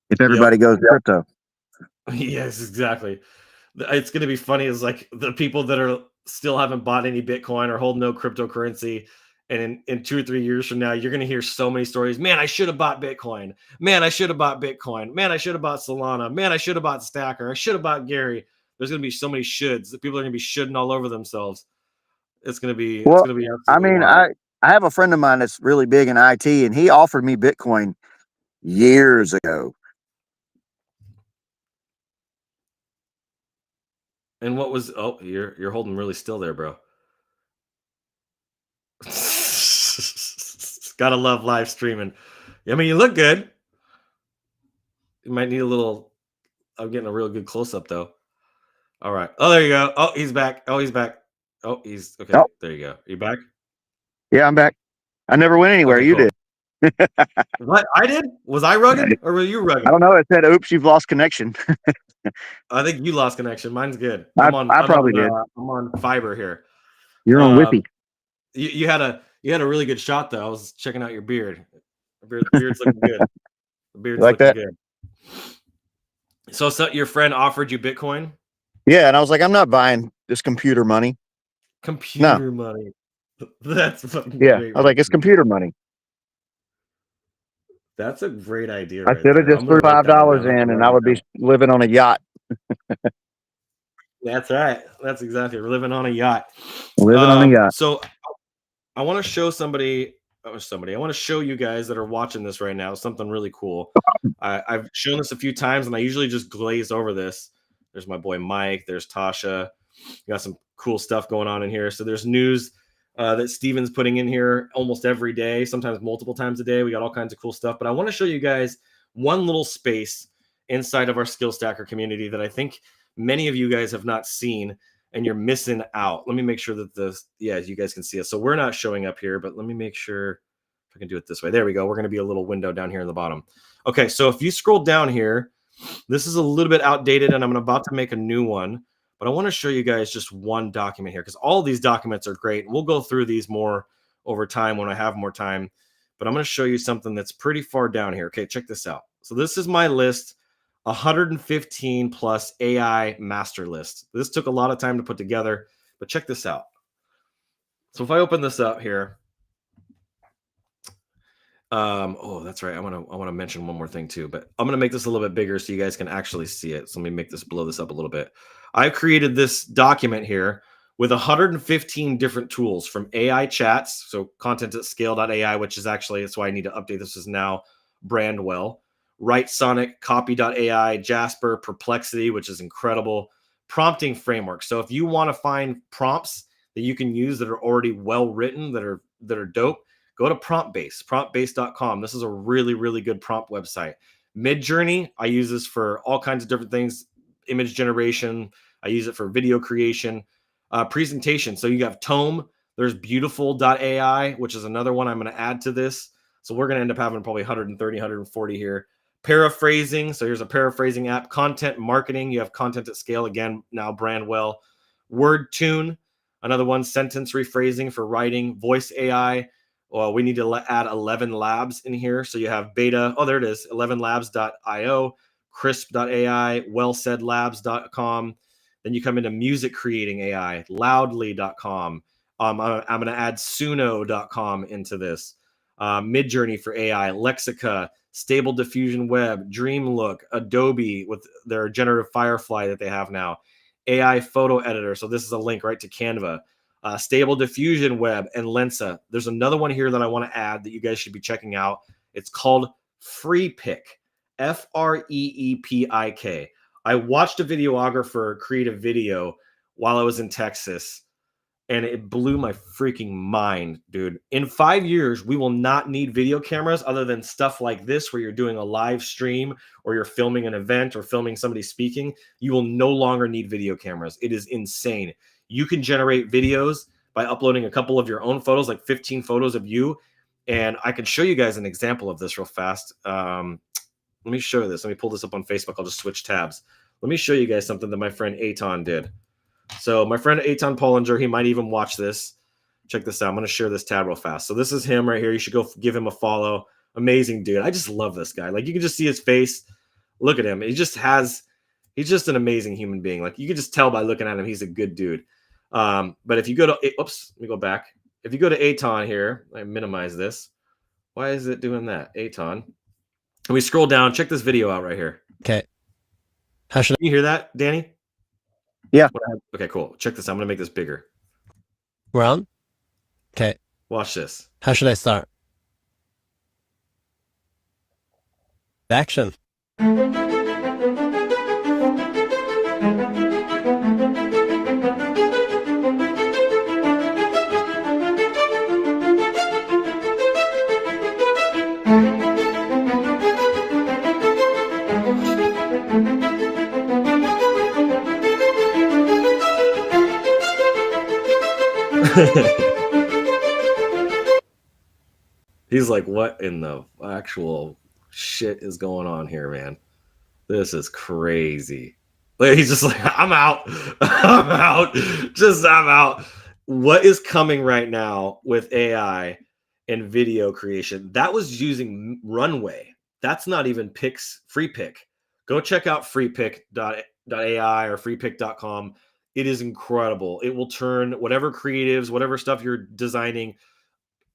if everybody goes crypto. Yes, exactly. It's going to be funny is like the people that are still haven't bought any Bitcoin or hold no cryptocurrency. And in 2 or 3 years from now, you're going to hear so many stories. Man, I should have bought Bitcoin. Man, I should have bought Bitcoin. Man, I should have bought Solana. Man, I should have bought Stacker. I should have bought Gary. There's going to be so many shoulds that people are going to be shoulding all over themselves. It's going to be, well, it's going to be. I mean, wild. I have a friend of mine that's really big in IT, and he offered me Bitcoin years ago. And what was? Oh, you're holding really still there, bro. Gotta love live streaming. I mean, you look good. You might need a little. I'm getting a real good close up though. All right. Oh, there you go. Oh, he's back. Oh, he's back. Oh, he's okay. Oh. There you go. Are you back? Yeah, I'm back. I never went anywhere. Okay, you cool. Did. What I did? Was I rugged or were you rugged? I don't know. It said, "Oops, you've lost connection." I think you lost connection. Mine's good. I probably did. I'm on fiber here. You're on Whippy. You had a really good shot though. I was checking out your beard. The beard's looking good. The beard's like looking good. So your friend offered you Bitcoin? Yeah, and I was like, I'm not buying this computer money. Computer money. That's fucking great. I was like, it's computer money. That's a great idea. I should have just threw $5 in, and I would be living on a yacht. That's right. That's exactly. We're living on a yacht. Living on a yacht. So I want to show somebody. I want to show you guys that are watching this right now something really cool. I've shown this a few times, and I usually just glaze over this. There's my boy Mike. There's Tasha. Got some cool stuff going on in here. So there's news that Steven's putting in here almost every day, sometimes multiple times a day. We got all kinds of cool stuff. But I want to show you guys one little space inside of our Skill Stacker community that I think many of you guys have not seen, and you're missing out. Let me make sure that you guys can see us. So we're not showing up here, but let me make sure if I can do it this way. There we go. We're going to be a little window down here in the bottom. Okay, so if you scroll down here, this is a little bit outdated, and I'm about to make a new one. But I want to show you guys just one document here because all these documents are great. We'll go through these more over time when I have more time. But I'm going to show you something that's pretty far down here. Okay, check this out. So this is my list, 115 plus AI master list. This took a lot of time to put together, but check this out. So if I open this up here, oh, that's right. I want to mention one more thing too, but I'm going to make this a little bit bigger so you guys can actually see it. So let me blow this up a little bit. I created this document here with 115 different tools from AI chats. So content at scale.ai, which is actually, that's why I need to update this, is now Brandwell. Writesonic, copy.ai, Jasper, Perplexity, which is incredible. Prompting framework. So if you want to find prompts that you can use that are already well written, that are dope, go to promptbase.com. This is a really, really good prompt website. Midjourney, I use this for all kinds of different things. Image generation, I use it for video creation. Presentation, so you have Tome, there's beautiful.ai, which is another one I'm going to add to this. So we're going to end up having probably 130, 140 here. Paraphrasing, so here's a paraphrasing app. Content marketing, you have content at scale, again, now Brandwell. WordTune, another one. Sentence rephrasing for writing. Voice AI, well, we need to add 11 labs in here. So you have beta, oh, there it is, 11labs.io, crisp.ai, wellsaidlabs.com. Then you come into music creating AI, loudly.com. I'm going to add suno.com into this. Midjourney for AI, Lexica, Stable Diffusion Web, Dreamlook, Adobe with their generative Firefly that they have now, AI photo editor. So this is a link right to Canva, Stable Diffusion Web, and Lensa. There's another one here that I want to add that you guys should be checking out. It's called FreePic, FREEPIK. I watched a videographer create a video while I was in Texas, and it blew my freaking mind, dude. In 5 years, we will not need video cameras other than stuff like this, where you're doing a live stream or you're filming an event or filming somebody speaking. You will no longer need video cameras. It is insane. You can generate videos by uploading a couple of your own photos, like 15 photos of you. And I can show you guys an example of this real fast. Let me show you this. Let me pull this up on Facebook. I'll just switch tabs. Let me show you guys something that my friend Aton did. So my friend Aton Pollinger, he might even watch this. Check this out. I'm going to share this tab real fast. So this is him right here. You should go give him a follow. Amazing dude. I just love this guy. Like, you can just see his face. Look at him. He's just an amazing human being. Like, you can just tell by looking at him, he's a good dude. But if you go to, oops, let me go back. If you go to Aton here, I minimize this. Why is it doing that? Aton. And we scroll down, check this video out right here. Okay. How should you hear that, Danny? Yeah. Okay, cool. Check this out. I'm going to make this bigger. we're on? Okay. Watch this. How should I start? Action. He's like, what in the actual shit is going on here, man? This is crazy. Like, he's just like, I'm out. I'm out. I'm out. What is coming right now with AI and video creation? That was using Runway. That's not even FreePic. Go check out freepic.ai or freepic.com. It is incredible. It will turn whatever creatives, whatever stuff you're designing,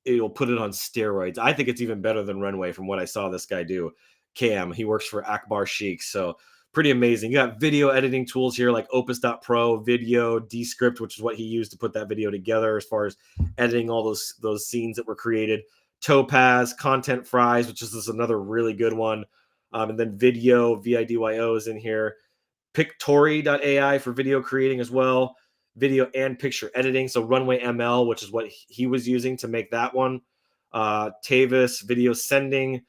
it'll put it on steroids. I think it's even better than Runway from what I saw this guy do. Cam, he works for Akbar Sheik. So pretty amazing. You got video editing tools here like Opus.pro, Video, Descript, which is what he used to put that video together as far as editing all those scenes that were created. Topaz, Content Fries, which is another really good one. And then Video, VIDYO is in here. Pictory.ai for video creating as well. Video and picture editing. So Runway ML, which is what he was using to make that one. Tavis, video sending,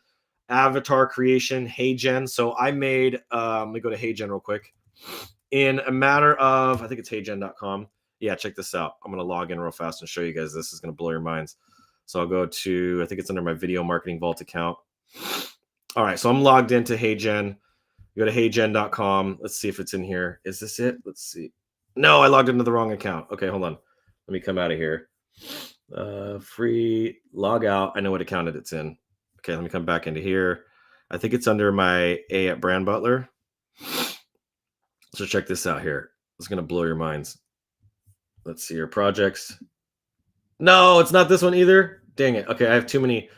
avatar creation, HeyGen. So I made, let me go to HeyGen real quick. In a matter of, I think it's heygen.com. Yeah, check this out. I'm going to log in real fast and show you guys. This is going to blow your minds. So I'll go to, I think it's under my Video Marketing Vault account. All right, so I'm logged into HeyGen. Go to heygen.com. Let's see if it's in here. Is this it? Let's see. No, I logged into the wrong account. Okay, hold on. Let me come out of here. Free log out. I know what account it's in. Okay, let me come back into here. I think it's under my A at Brand Butler. So check this out here. It's going to blow your minds. Let's see your projects. No, it's not this one either. Dang it. Okay, I have too many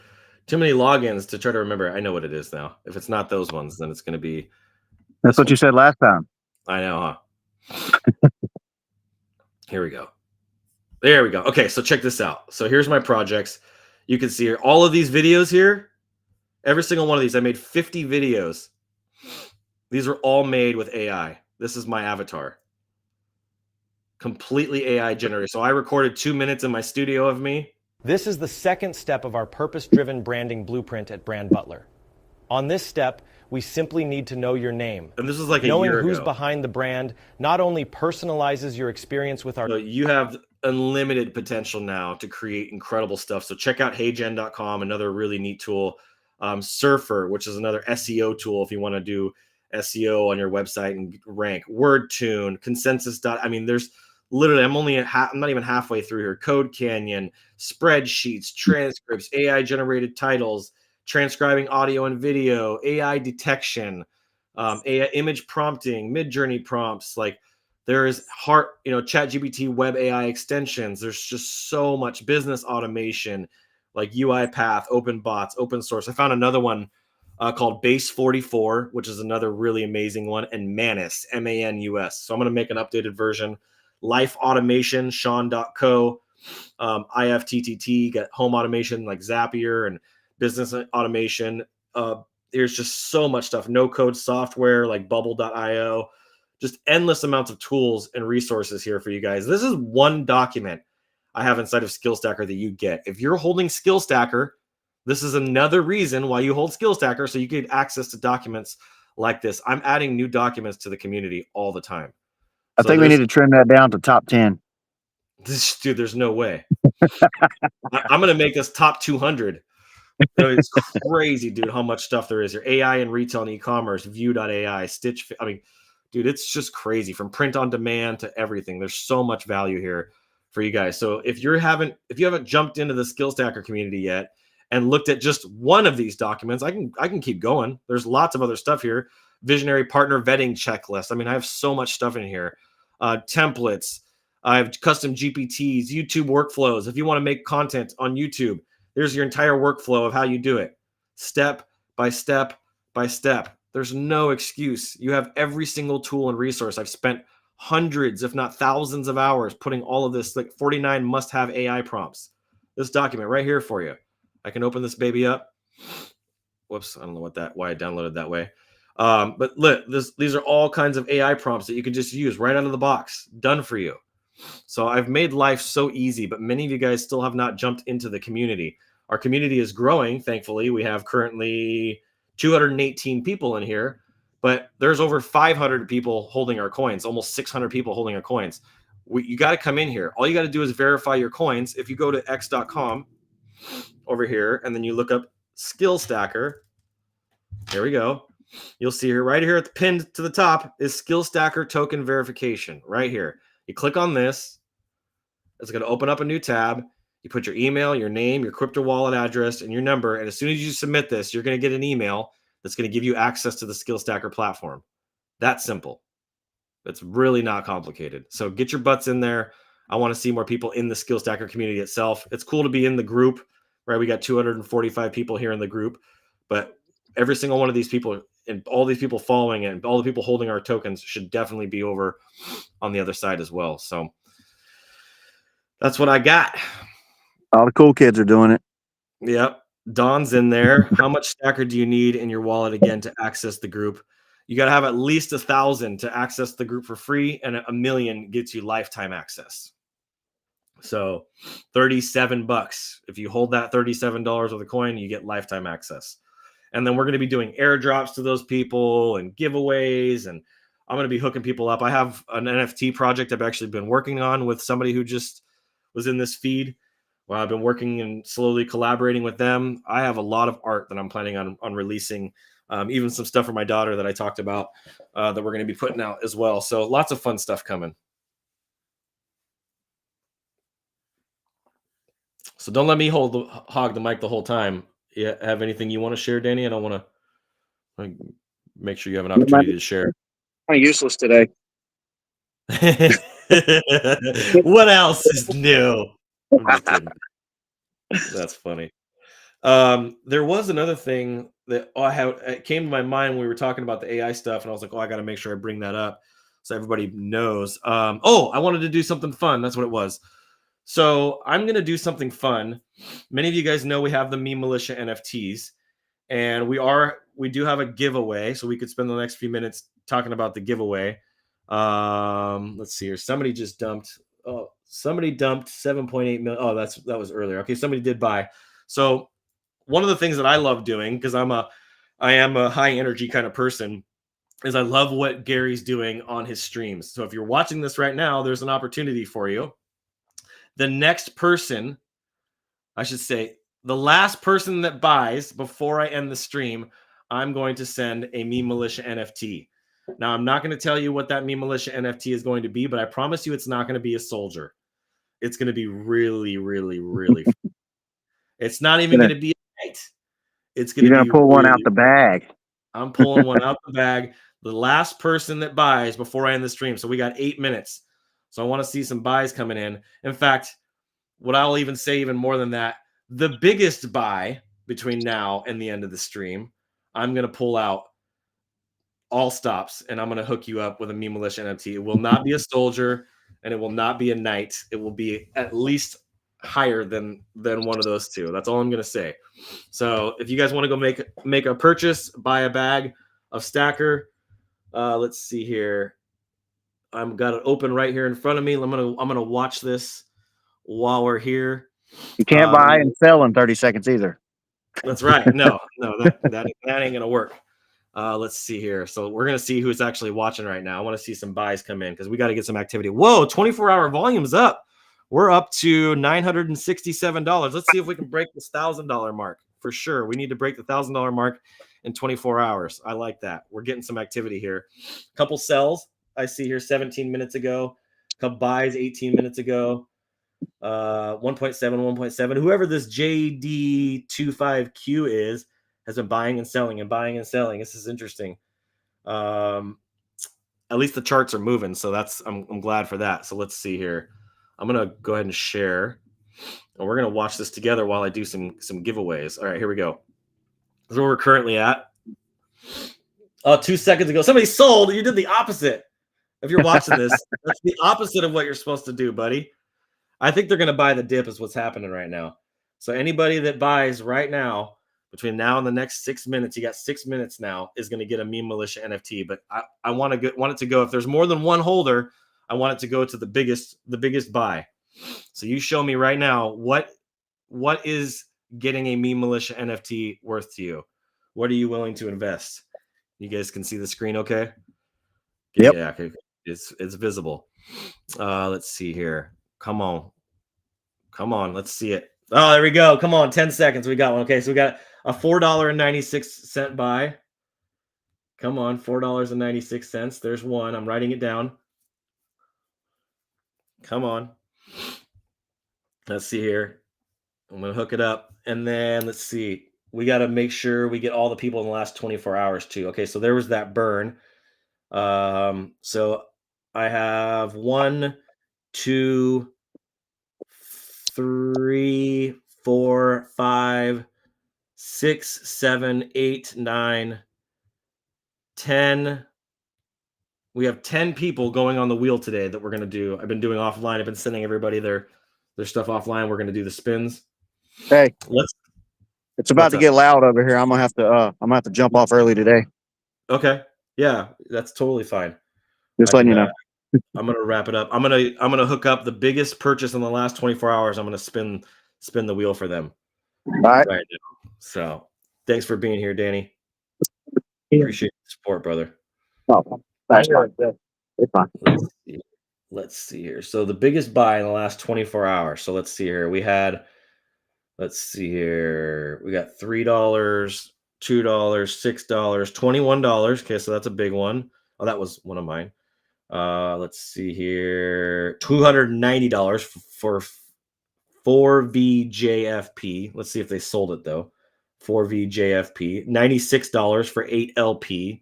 logins to try to remember. I know what it is now. If it's not those ones, then it's going to be. That's what you said last time. I know, huh? Here we go. There we go. Okay, so check this out. So here's my projects. You can see here all of these videos here. Every single one of these. I made 50 videos. These are all made with AI. This is my avatar. Completely AI generated. So I recorded 2 minutes in my studio of me. This is the second step of our purpose-driven branding blueprint at Brand Butler. On this step, we simply need to know your name. And this is like a Knowing year ago. who's behind the brand not only personalizes your experience with our... So you have unlimited potential now to create incredible stuff. So check out heygen.com, another really neat tool. Surfer, which is another SEO tool if you want to do SEO on your website and rank. WordTune, Consensus. I mean, there's literally, I'm not even halfway through here. Code Canyon, spreadsheets, transcripts, AI generated titles, transcribing audio and video, AI detection, AI image prompting, Midjourney prompts. Like there is ChatGPT web AI extensions. There's just so much business automation, like UiPath, open bots, open source. I found another one called Base 44, which is another really amazing one, and Manus, MANUS. So I'm going to make an updated version. Life Automation, Sean.co, IFTTT, got home automation like Zapier and business automation. There's just so much stuff. No code software like Bubble.io. Just endless amounts of tools and resources here for you guys. This is one document I have inside of SkillStacker that you get. If you're holding SkillStacker, this is another reason why you hold SkillStacker, so you get access to documents like this. I'm adding new documents to the community all the time. I think we need to trim that down to top 10. Dude, there's no way. I'm going to make this top 200. It's crazy, dude, how much stuff there is here. AI and retail and e-commerce, View.ai, Stitch. I mean, dude, it's just crazy from print on demand to everything. There's so much value here for you guys. So if you haven't jumped into the SkillStacker community yet and looked at just one of these documents, I can keep going. There's lots of other stuff here. Visionary partner vetting checklist. I mean, I have so much stuff in here. Templates. I have custom GPTs, YouTube workflows. If you want to make content on YouTube, there's your entire workflow of how you do it. Step by step by step. There's no excuse. You have every single tool and resource. I've spent hundreds, if not thousands of hours putting all of this, like 49 must-have AI prompts. This document right here for you. I can open this baby up. Whoops, I don't know why I downloaded that way. But look, these are all kinds of AI prompts that you can just use right out of the box, done for you. So I've made life so easy, but many of you guys still have not jumped into the community. Our community is growing, thankfully. We have currently 218 people in here, but there's over 500 people holding our coins, almost 600 people holding our coins. You got to come in here. All you got to do is verify your coins. If you go to x.com over here, and then you look up SkillStacker, there we go. You'll see here, right here at the pinned to the top is SkillStacker token verification right here. You click on this. It's going to open up a new tab. You put your email, your name, your crypto wallet address, and your number. And as soon as you submit this, you're going to get an email that's going to give you access to the SkillStacker platform. That's simple. It's really not complicated. So get your butts in there. I want to see more people in the SkillStacker community itself. It's cool to be in the group, right? We got 245 people here in the group, but every single one of these people and all these people following it and all the people holding our tokens should definitely be over on the other side as well. So that's what I got. All the cool kids are doing it. Yep. Don's in there. How much stacker do you need in your wallet again to access the group? You got to have at least 1,000 to access the group for free, and 1,000,000 gets you lifetime access. So $37. If you hold that $37 of the coin, you get lifetime access. And then we're going to be doing airdrops to those people and giveaways, and I'm going to be hooking people up. I have an NFT project I've actually been working on with somebody who just was in this feed. Well, I've been working and slowly collaborating with them. I have a lot of art that I'm planning on releasing, even some stuff for my daughter that I talked about that we're going to be putting out as well. So lots of fun stuff coming. So don't let me hog the mic the whole time. You have anything you want to share, Danny? I don't want to make sure you have an opportunity to share. Kind of useless today. What else is new? I'm just kidding. That's funny. There was another thing that it came to my mind when we were talking about the AI stuff, and I was like, I got to make sure I bring that up so everybody knows. I wanted to do something fun. That's what it was. So I'm going to do something fun. Many of you guys know we have the Meme Militia NFTs, and we do have a giveaway. So we could spend the next few minutes talking about the giveaway. Let's see here. Somebody just dumped. Somebody dumped 7.8 million. Oh, that was earlier. Okay, somebody did buy. So one of the things that I love doing, because I am a high energy kind of person, is I love what Gary's doing on his streams. So if you're watching this right now, there's an opportunity for you. The next person, I should say, the last person that buys before I end the stream, I'm going to send a Meme Militia NFT. Now, I'm not going to tell you what that Meme Militia NFT is going to be, but I promise you it's not going to be a soldier. It's going to be really, really, really fun. It's not even going to be a knight. It's going to be pull one out the bag. I'm pulling one out the bag. The last person that buys before I end the stream. So we got 8 minutes. So I want to see some buys coming in. In fact, what I'll even say even more than that, the biggest buy between now and the end of the stream, I'm going to pull out all stops, and I'm going to hook you up with a Meme Militia NFT. It will not be a soldier, and it will not be a knight. It will be at least higher than one of those two. That's all I'm going to say. So if you guys want to go make a purchase, buy a bag of stacker. Let's see here. I've got it open right here in front of me. I'm gonna watch this while we're here. You can't buy and sell in 30 seconds either. That's right. No, that ain't gonna work. Let's see here. So we're gonna see who's actually watching right now. I want to see some buys come in because we got to get some activity. Whoa, 24-hour volume's up. We're up to $967. Let's see if we can break this $1,000 mark. For sure, we need to break the $1,000 mark in 24 hours. I like that. We're getting some activity here. A couple sells I see here 17 minutes ago. A couple buys 18 minutes ago. 1.7. Whoever this JD25Q is has been buying and selling. This is interesting. At least the charts are moving, so I'm glad for that. So let's see here. I'm gonna go ahead and share, and we're gonna watch this together while I do some giveaways. All right, here we go. This is where we're currently at. 2 seconds ago, somebody sold. You did the opposite. If you're watching this, that's the opposite of what you're supposed to do, buddy. I think they're going to buy the dip is what's happening right now. So anybody that buys right now, between now and the next 6 minutes, you got 6 minutes now, is going to get a Meme Militia NFT. But I want it to go. If there's more than one holder, I want it to go to the biggest buy. So you show me right now what is getting a Meme Militia NFT worth to you. What are you willing to invest? You guys can see the screen, okay? Yep. Yeah, okay. It's visible. Let's see here. Come on. Let's see it. Oh, there we go. Come on. 10 seconds. We got one. Okay. So we got a $4.96 buy. Come on. $4.96. There's one. I'm writing it down. Come on. Let's see here. I'm going to hook it up. And then let's see. We got to make sure we get all the people in the last 24 hours too. Okay. So there was that burn. So I have 1, 2, 3, 4, 5, 6, 7, 8, 9, 10 people going on the wheel today that we're going to do. I've been doing offline. I've been sending everybody their stuff offline. We're going to do the spins. Hey, Let's. it's about What's to up? get loud over here. I'm gonna have to jump off early today. Okay. Yeah, that's totally fine. Just letting you know. I'm gonna wrap it up. I'm gonna hook up the biggest purchase in the last 24 hours. I'm gonna spin the wheel for them All right. right now. So thanks for being here, Danny. Yeah. Appreciate the support, brother. Oh, that's fine. It's fine. Let's see here. So the biggest buy in the last 24 hours. So let's see here. We got $3, $2, $6, $21. Okay, so that's a big one. Oh, that was one of mine. Let's see here. $290 for 4VJFP. Let's see if they sold it though. 4VJFP. $96 for 8LP.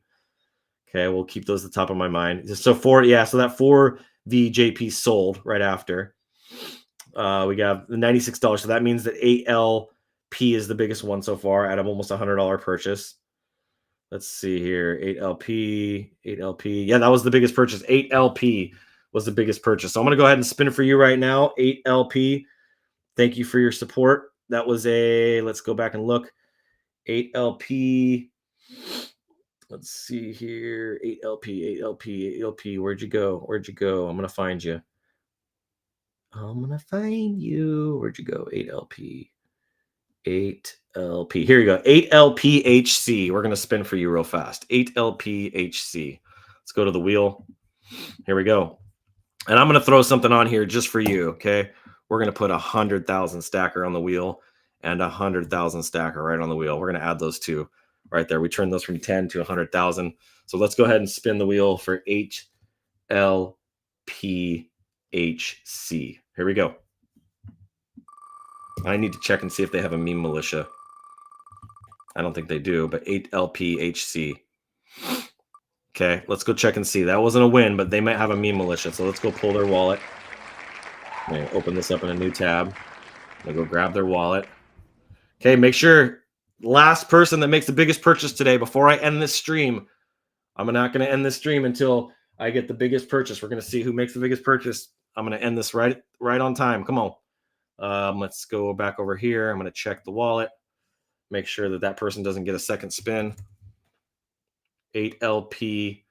Okay, we'll keep those at the top of my mind. So that 4VJP sold right after. We got the $96. So that means that 8LP is the biggest one so far at almost $100 purchase. Let's see here. 8LP. Yeah, that was the biggest purchase. 8LP was the biggest purchase. So I'm going to go ahead and spin it for you right now. 8LP. Thank you for your support. That was let's go back and look. 8LP. Let's see here. 8LP. Where'd you go? I'm going to find you. Where'd you go? 8LP. 8LP. Here you go. 8LPHC. We're going to spin for you real fast. 8LPHC. Let's go to the wheel. Here we go. And I'm going to throw something on here just for you, okay? We're going to put 100,000 stacker on the wheel and 100,000 stacker right on the wheel. We're going to add those two right there. We turn those from 10 to 100,000. So let's go ahead and spin the wheel for HLPHC. Here we go. I need to check and see if they have a meme militia. I don't think they do, but 8LPHC. Okay, let's go check and see. That wasn't a win, but they might have a meme militia. So let's go pull their wallet. I'm going to open this up in a new tab. I'm going to go grab their wallet. Okay, make sure last person that makes the biggest purchase today before I end this stream. I'm not going to end this stream until I get the biggest purchase. We're going to see who makes the biggest purchase. I'm going to end this right on time. Come on. Let's go back over here. I'm going to check the wallet. Make sure that person doesn't get a second spin. 8LPHCY.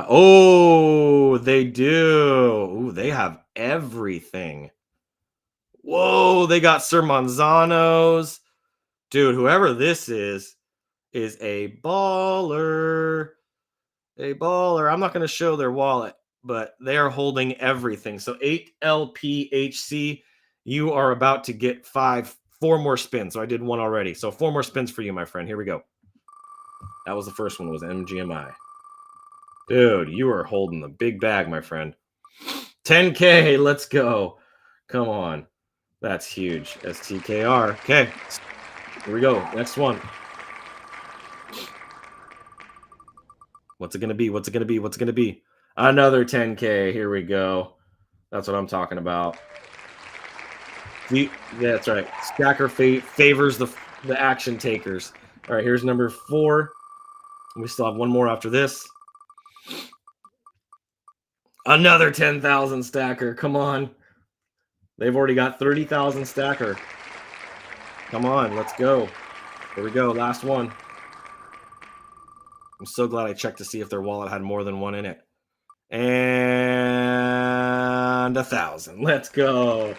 Oh, they do. Ooh, they have everything. Whoa, they got Sir Manzano's. Dude, whoever this is a baller. A baller. I'm not going to show their wallet, but they are holding everything. So 8LPHC, you are about to get 4 more spins. So I did one already. So 4 more spins for you, my friend. Here we go. That was the first one, was MGMI. Dude, you are holding the big bag, my friend. 10K, let's go. Come on. That's huge. STKR. Okay. Here we go. Next one. What's it going to be? Another 10K. Here we go. That's what I'm talking about. Yeah, that's right. Stacker favors the action takers. All right, here's number 4. We still have one more after this. Another 10,000 stacker. Come on. They've already got 30,000 stacker. Come on, let's go. Here we go. Last one. I'm so glad I checked to see if their wallet had more than one in it. And 1,000. Let's go.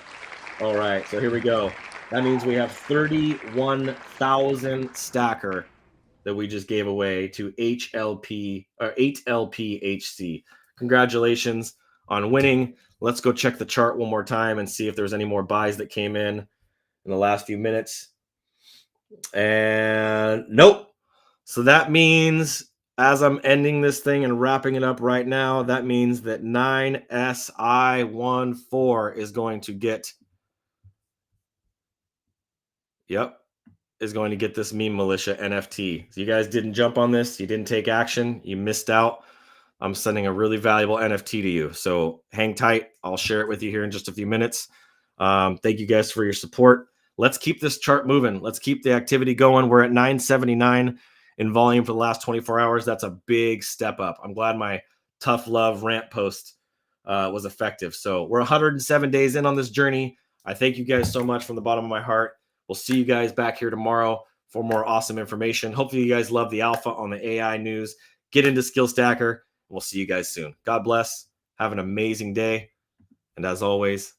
All right, so here we go. That means we have 31,000 stacker that we just gave away to HLPHC. Congratulations on winning. Let's go check the chart one more time and see if there's any more buys that came in the last few minutes. And nope. So that means, as I'm ending this thing and wrapping it up right now, that means that 9SI14 is going to get, is going to get this meme militia NFT. So you guys didn't jump on this. You didn't take action. You missed out. I'm sending a really valuable NFT to you. So hang tight. I'll share it with you here in just a few minutes. Thank you guys for your support. Let's keep this chart moving. Let's keep the activity going. We're at 979. in volume for the last 24 hours. That's a big step up. I'm glad my tough love rant post was effective. So we're 107 days in on this journey. I thank you guys so much from the bottom of my heart. We'll see you guys back here tomorrow for more awesome information. Hopefully you guys love the alpha on the AI news. Get into Skill Stacker. We'll see you guys soon. God bless. Have an amazing day. And as always,